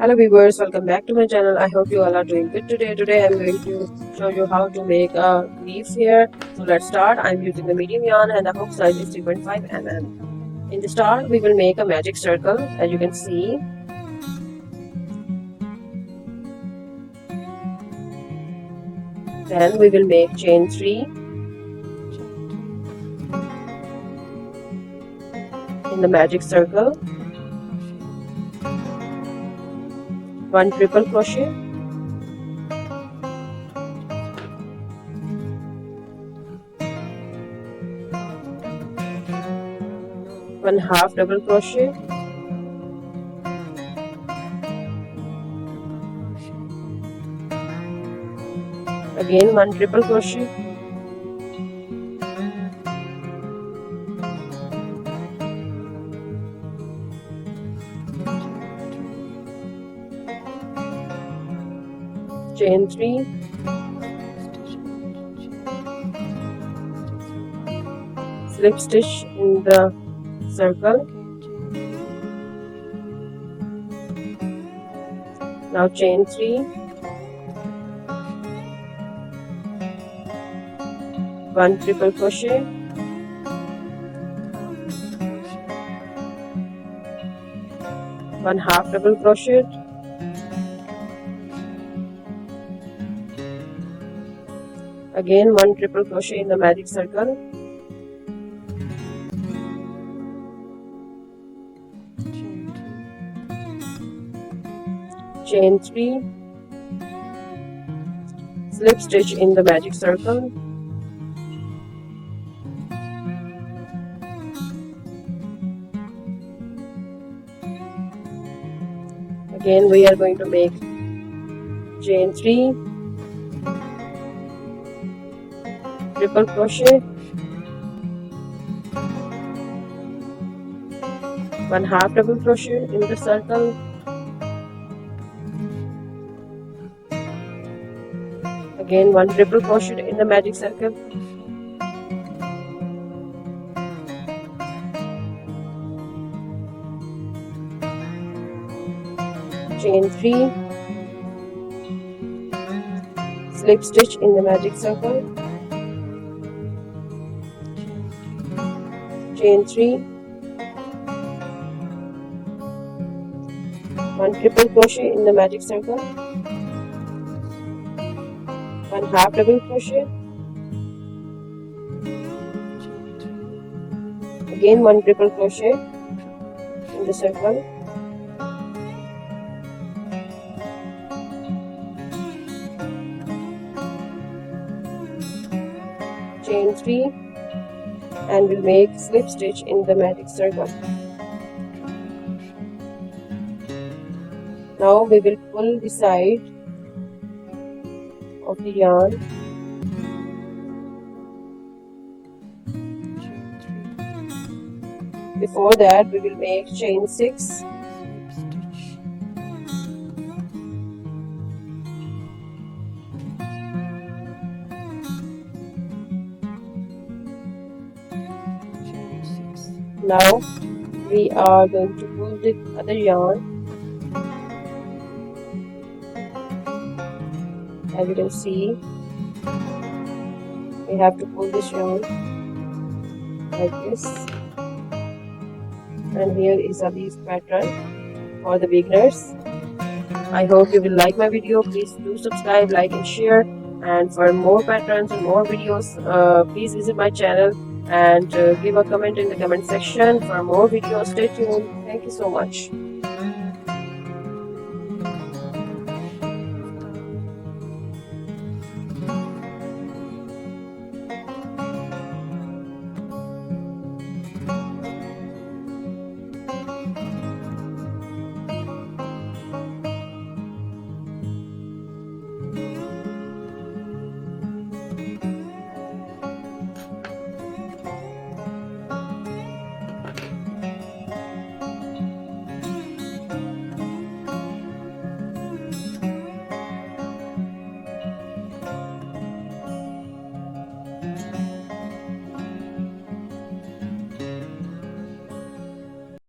Hello viewers, welcome back to my channel. I hope you all are doing good today. Today I'm going to show you how to make a leaf here. So let's start. I'm using the medium yarn and the hook size is 3.5 mm. In the start we will make a magic circle, as you can see. Then we will make chain 3 in the magic circle, 1 triple crochet, one half double crochet, again 1 triple crochet, chain 3, slip stitch in the circle. Now chain 3, 1 triple crochet, one half double crochet, again 1 triple crochet in the magic circle, chain 3, slip stitch in the magic circle, again we are going to make chain 3, triple crochet, one half double crochet in the circle, again 1 triple crochet in the magic circle, chain 3, slip stitch in the magic circle, chain 3, 1 triple crochet in the magic circle, one half double crochet, again 1 triple crochet in the circle, chain 3, and we'll make slip stitch in the magic circle. Now we will pull the side of the yarn, before that we will make chain 6, now we are going to pull the other yarn. As you can see, we have to pull this yarn like this, and here is a leaf pattern for the beginners. I hope you will like my video. Please do subscribe, like and share, and for more patterns and more videos please visit my channel and give a comment in the comment section for more videos. Stay tuned. Thank you so much.